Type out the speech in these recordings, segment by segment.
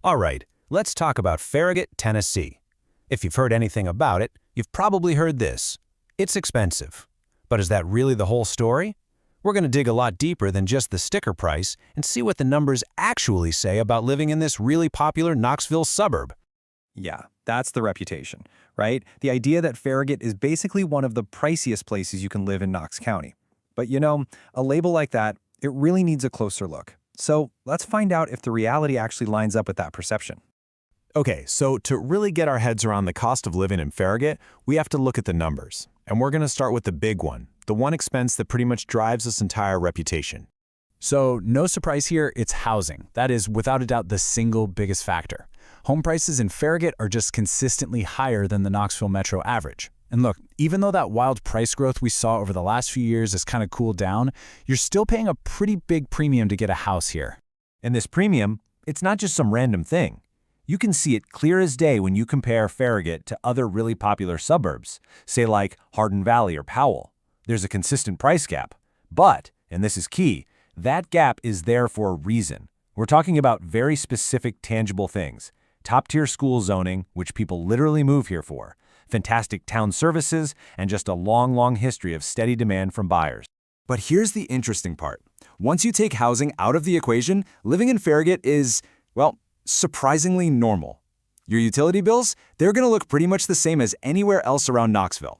All right, let's talk about Farragut, Tennessee. If you've heard anything about it, you've probably heard this. It's expensive. But is that really the whole story? We're going to dig a lot deeper than just the sticker price and see what the numbers actually say about living in this really popular Knoxville suburb. Yeah, that's the reputation, right? The idea that Farragut is basically one of the priciest places you can live in Knox County. But a label like that, it really needs a closer look. So let's find out if the reality actually lines up with that perception. Okay, so to really get our heads around the cost of living in Farragut, we have to look at the numbers. And we're going to start with the big one, the one expense that pretty much drives this entire reputation. So no surprise here, it's housing. That is, without a doubt, the single biggest factor. Home prices in Farragut are just consistently higher than the Knoxville metro average. And look, even though that wild price growth we saw over the last few years has kind of cooled down, you're still paying a pretty big premium to get a house here. And this premium, it's not just some random thing. You can see it clear as day when you compare Farragut to other really popular suburbs, say like Hardin Valley or Powell. There's a consistent price gap. But, and this is key, that gap is there for a reason. We're talking about very specific, tangible things. Top-tier school zoning, which people literally move here for, fantastic town services, and just a long history of steady demand from buyers. But here's the interesting part. Once you take housing out of the equation, living in Farragut is, well, surprisingly normal. Your utility bills, they're going to look pretty much the same as anywhere else around Knoxville.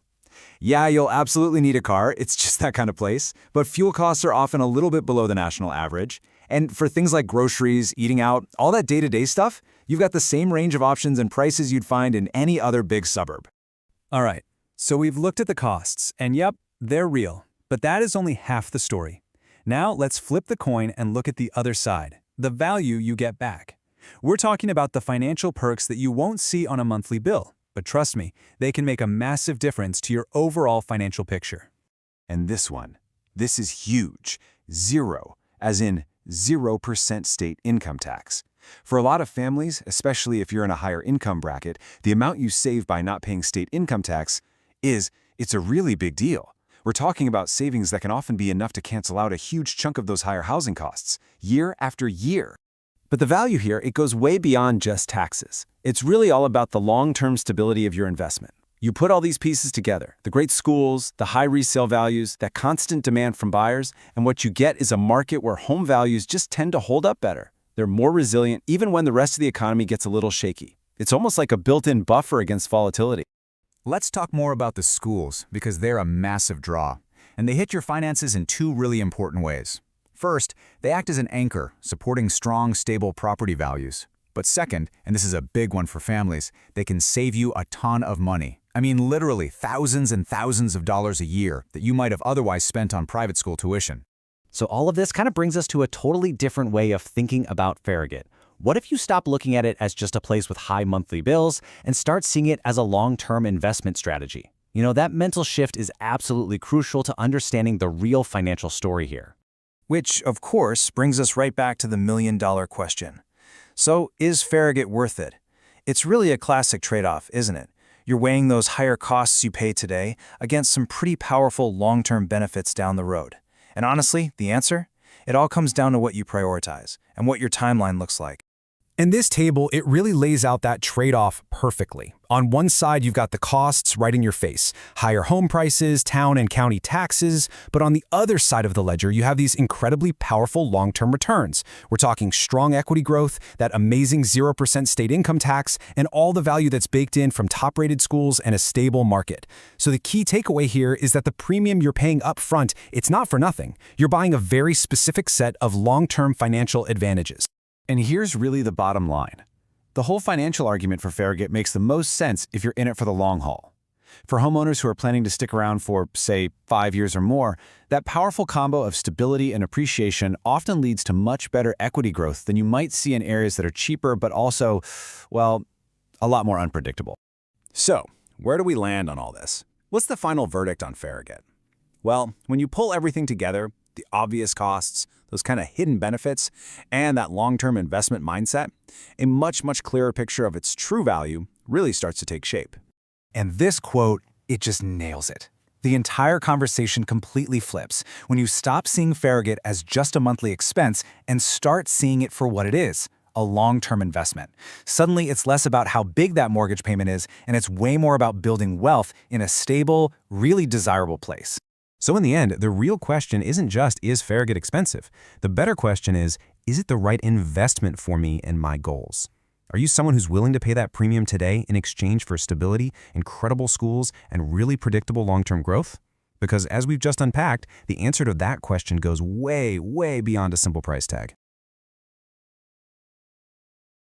Yeah, you'll absolutely need a car, it's just that kind of place, but fuel costs are often a little bit below the national average. And for things like groceries, eating out, all that day-to-day stuff, you've got the same range of options and prices you'd find in any other big suburb. All right, so we've looked at the costs, and yep, they're real. But that is only half the story. Now let's flip the coin and look at the other side, the value you get back. We're talking about the financial perks that you won't see on a monthly bill, but trust me, they can make a massive difference to your overall financial picture. And this one, this is huge. Zero, as in 0% state income tax. For a lot of families, especially if you're in a higher income bracket, the amount you save by not paying state income tax it's a really big deal. We're talking about savings that can often be enough to cancel out a huge chunk of those higher housing costs, year after year. But the value here, it goes way beyond just taxes. It's really all about the long-term stability of your investment. You put all these pieces together, the great schools, the high resale values, that constant demand from buyers, and what you get is a market where home values just tend to hold up better. They're more resilient even when the rest of the economy gets a little shaky. It's almost like a built-in buffer against volatility. Let's talk more about the schools, because they're a massive draw. And they hit your finances in two really important ways. First, they act as an anchor, supporting strong, stable property values. But second, and this is a big one for families, they can save you a ton of money. I mean, literally thousands and thousands of dollars a year that you might have otherwise spent on private school tuition. So all of this kind of brings us to a totally different way of thinking about Farragut. What if you stop looking at it as just a place with high monthly bills and start seeing it as a long-term investment strategy? That mental shift is absolutely crucial to understanding the real financial story here. Which, of course, brings us right back to the million-dollar question. So, is Farragut worth it? It's really a classic trade-off, isn't it? You're weighing those higher costs you pay today against some pretty powerful long-term benefits down the road. And honestly, the answer? It all comes down to what you prioritize and what your timeline looks like. And this table, it really lays out that trade-off perfectly. On one side, you've got the costs right in your face, higher home prices, town and county taxes, but on the other side of the ledger, you have these incredibly powerful long-term returns. We're talking strong equity growth, that amazing 0% state income tax, and all the value that's baked in from top-rated schools and a stable market. So the key takeaway here is that the premium you're paying up front, it's not for nothing. You're buying a very specific set of long-term financial advantages. And here's really the bottom line. The whole financial argument for Farragut makes the most sense if you're in it for the long haul. For homeowners who are planning to stick around for, say, 5 years or more, that powerful combo of stability and appreciation often leads to much better equity growth than you might see in areas that are cheaper but also, well, a lot more unpredictable. So, where do we land on all this? What's the final verdict on Farragut? Well, when you pull everything together, the obvious costs, those kind of hidden benefits, and that long-term investment mindset, a much clearer picture of its true value really starts to take shape. And this quote, it just nails it. The entire conversation completely flips when you stop seeing Farragut as just a monthly expense and start seeing it for what it is, a long-term investment. Suddenly, it's less about how big that mortgage payment is, and it's way more about building wealth in a stable, really desirable place. So in the end, the real question isn't just, is Farragut expensive? The better question is it the right investment for me and my goals? Are you someone who's willing to pay that premium today in exchange for stability, incredible schools, and really predictable long-term growth? Because as we've just unpacked, the answer to that question goes way, way beyond a simple price tag.